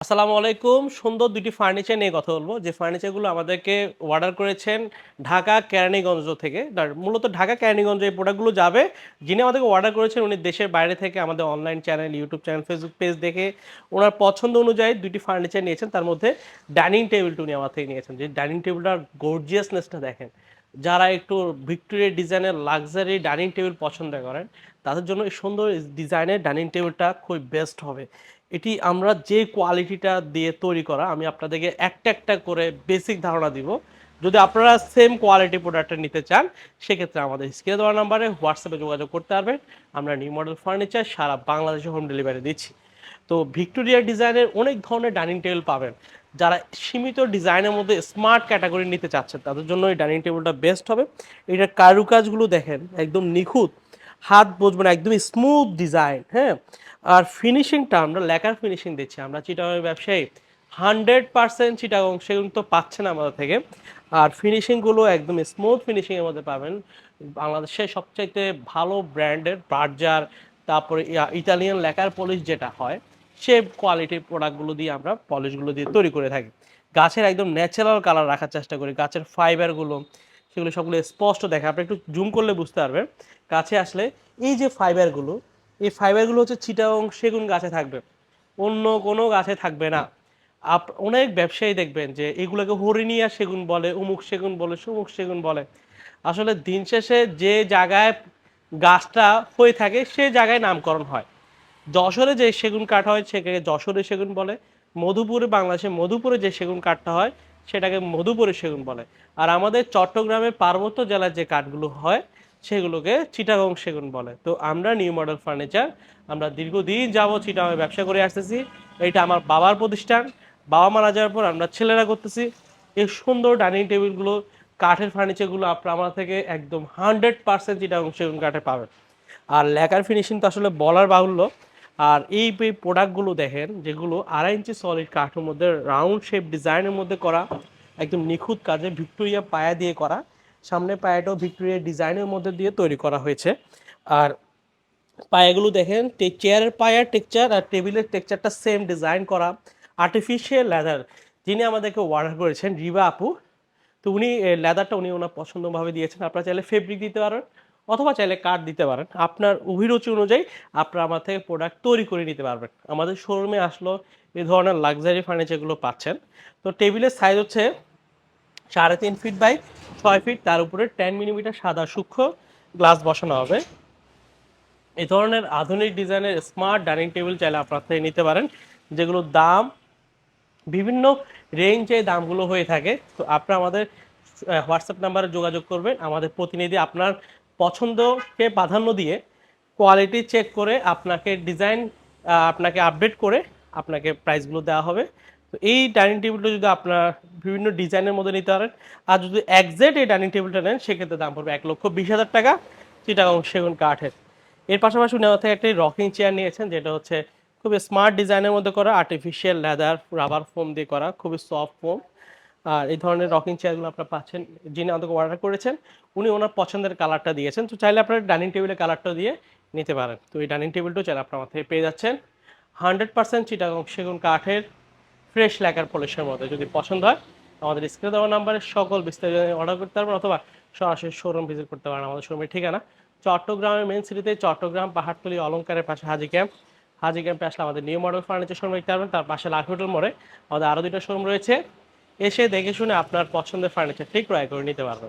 আসসালামু আলাইকুম। সুন্দর দুটি ফার্নিচার নিয়ে কথা বলবো। যে ফার্নিচারগুলো আমাদেরকে অর্ডার করেছেন ঢাকা কেরানীগঞ্জ থেকে। মূলত ঢাকা কেরানীগঞ্জে এই প্রোডাক্টগুলো যাবে। যিনি আমাদেরকে অর্ডার করেছেন উনি দেশের বাইরে থেকে আমাদের online channel, YouTube channel, Facebook page দেখে উনার পছন্দ অনুযায়ী দুটি ফার্নিচার নিয়েছেন। তার মধ্যে ডাইনিং টেবিলটা উনি আমার থেকে নিয়েছেন। যে ডাইনিং টেবিলটার গর্জিয়াসনেসটা দেখেন। যারা একটু ভিক্টোরিয়া ডিজাইনের লাক্সারি ডাইনিং টেবিল পছন্দ করেন, তাদের জন্য এই সুন্দর ডিজাইনের ডাইনিং টেবিলটা খুবই বেস্ট হবে। এটি আমরা যে কোয়ালিটিটা দিয়ে তৈরি করা, আমি আপনাদেরকে একটা একটা করে বেসিক ধারণা দিব। যদি আপনারা সেম কোয়ালিটি প্রোডাক্টটা নিতে চান, সেক্ষেত্রে আমাদের স্ক্রিনে দেওয়া নাম্বারে হোয়াটসঅ্যাপে যোগাযোগ করতে পারবেন। আমরা নিউ মডেল ফার্নিচার সারা বাংলাদেশে হোম ডেলিভারি দিচ্ছি। তো ভিক্টোরিয়া ডিজাইনের অনেক ধরনের ডাইনিং টেবিল পাবেন। যারা সীমিত ডিজাইনের মধ্যে স্মার্ট ক্যাটাগরি নিতে চাচ্ছেন, তাদের জন্য এই ডাইনিং টেবিলটা বেস্ট হবে। এটার কারুকাজগুলো দেখেন, একদম নিখুঁত, হাত বুঝবেন, একদম স্মুথ ডিজাইন, হ্যাঁ। আর ফিনিশিংটা আমরা লেকার ফিনিশিং দিচ্ছি। আমরা চিটাগং ব্যবসায়ী 100% চিটাগং সেগুন তো পাচ্ছেন আমাদের থেকে। আর ফিনিশিংগুলো একদম স্মুথ ফিনিশিংয়ের মধ্যে পাবেন। বাংলাদেশের সবচাইতে ভালো ব্র্যান্ডের বার্জার, তারপরে ইটালিয়ান লেকার পলিশ যেটা হয়, সে কোয়ালিটির প্রোডাক্টগুলো দিয়ে আমরা পলিশগুলো দিয়ে তৈরি করে থাকি। গাছের একদম ন্যাচারাল কালার রাখার চেষ্টা করি। গাছের ফাইবারগুলো সেগুলো সবগুলো স্পষ্ট দেখে, আপনি একটু জুম করলে বুঝতে পারবেন কাছে আসলে। এই যে ফাইবারগুলো, এই ফাইবারগুলো হচ্ছে চিটাগং সেগুন গাছে থাকবে, অন্য কোনো গাছে থাকবে না। অনেক ব্যবসায়ী দেখবেন যে এগুলোকে হরিণিয়া সেগুন বলে, অমুক সেগুন বলে, সুমুক সেগুন বলে। আসলে দিন শেষে যে জায়গায় গাছটা হয়ে থাকে সে জায়গায় নামকরণ হয়। যশোরে যে সেগুন কাঠ হয় সেটাকে যশোরে সেগুন বলে। মধুপুরে, বাংলাদেশে মধুপুরে যে সেগুন কাঠটা হয় সেটাকে মধুপুরে সেগুন বলে। আর আমাদের চট্টগ্রামের পার্বত্য জেলার যে কাঠগুলো হয় সেগুলোকে চিটাগং সেগুন বলে। তো আমরা নিউ মডেল ফার্নিচার, আমরা দীর্ঘদিন যাবৎ চিটাগংয়ে ব্যবসা করে আসতেছি। এটা আমার বাবার প্রতিষ্ঠান। বাবা মারা যাওয়ার পর আমরা ছেলেরা করতেছি। এই সুন্দর ডাইনিং টেবিলগুলো, কাঠের ফার্নিচারগুলো আপনারা আমার থেকে একদম 100% চিটাগং সেগুন কাঠে পাবেন। আর লেকার ফিনিশিং তো আসলে বলার বাহুল্য। আর এই প্রোডাক্টগুলো দেখেন, যেগুলো 2.5 ইঞ্চি সলিড কাঠের মধ্যে রাউন্ড শেপ ডিজাইনের মধ্যে করা, একদম নিখুঁত কাজে ভিক্টোরিয়া পায়া দিয়ে করা। সামনে পায়াটাও ভিক্টোরিয়া ডিজাইনের মধ্যে দিয়ে তৈরি করা হয়েছে। আর পায়াগুলো দেখেন, চেয়ারের পায়ার টেক্সচার আর টেবিলের টেক্সচারটা সেম ডিজাইন করা। আর্টিফিশিয়াল লেদার, যিনি আমাদেরকে অর্ডার করেছেন রিবা আপু, তো উনি লেদারটা উনি ওনার পছন্দভাবে দিয়েছেন। আপনারা চাইলে ফেব্রিক দিতে পারেন অথবা চাইলে কাঠ দিতে পারেন। আপনার অভিরুচি অনুযায়ী আপনারা আমার থেকে প্রোডাক্ট তৈরি করে নিতে পারবেন। আমাদের শোরুমে আসলো এই ধরনের লাক্সারি ফার্নিচারগুলো পাচ্ছেন। তো টেবিলের সাইজ হচ্ছে 3.5 ফিট বাই 6 ফিট। তার উপরে 10 মিলিমিটার সাদা সূক্ষ্ম গ্লাস বসানো হবে। এই ধরনের আধুনিক ডিজাইনের স্মার্ট ডাইনিং টেবিল চাইলে আপনার থেকে নিতে পারেন, যেগুলোর দাম বিভিন্ন রেঞ্জে দামগুলো হয়ে থাকে। তো আপনারা আমাদের হোয়াটসঅ্যাপ নাম্বারে যোগাযোগ করবেন। আমাদের প্রতিনিধি আপনার পছন্দকে প্রাধান্য দিয়ে কোয়ালিটি চেক করে আপনাকে ডিজাইন আপনাকে আপডেট করে আপনাকে প্রাইসগুলো দেওয়া হবে। তো এই ডাইনিং টেবিলটা যদি আপনার বিভিন্ন ডিজাইনের মধ্যে নিতে পারেন, আর যদি একজ্যাক্ট এই ডাইনিং টেবিলটা নেন, সেক্ষেত্রে দাম পড়বে 1,20,000 টাকা চিটাগং সেগুন কাঠের। এর পাশাপাশি নেওয়া থেকে একটি রকিং চেয়ার নিয়েছেন, যেটা হচ্ছে খুবই স্মার্ট ডিজাইনের মধ্যে করা, আর্টিফিশিয়াল লেদার রাবার ফোম দিয়ে করা, খুবই সফট ফোম। আর এই ধরনের রকিং চেয়ারগুলো আপনারা পাচ্ছেন। যিনি আমাদেরকে অর্ডার করেছেন উনি ওনার পছন্দের কালারটা দিয়েছেন। তো চাইলে আপনারা ডাইনিং টেবিলের কালারটা দিয়ে নিতে পারেন। তো এই ডাইনিং টেবিলটাও চাইলে আপনার আমার থেকে পেয়ে যাচ্ছেন 100% চিটাগং সেগুন কাঠের ফ্রেশ ল্যাকার পলিশের মধ্যে। যদি পছন্দ হয় আমাদের স্ক্রিনে দেওয়া নাম্বারে সকল বিস্তারিত অর্ডার করতে পারবেন অথবা সরাসরি শোরুম ভিজিট করতে পারেন। আমাদের শোরুমের ঠিকানা চট্টগ্রামের মেন সিটিতে, চট্টগ্রাম পাহাড়তলী অলংকারের পাশে হাজি ক্যাম্প। হাজি ক্যাম্পে আসলে আমাদের নিউ মডেল ফার্নিচার শোরুম দেখতে পারবেন। তার পাশে লাখ হোটেল মোড়ে আমাদের আরও দুটো শোরুম রয়েছে। এসে দেখে শুনে আপনার পছন্দের ফার্নিচার ঠিক ক্রয় করে নিতে পারবেন।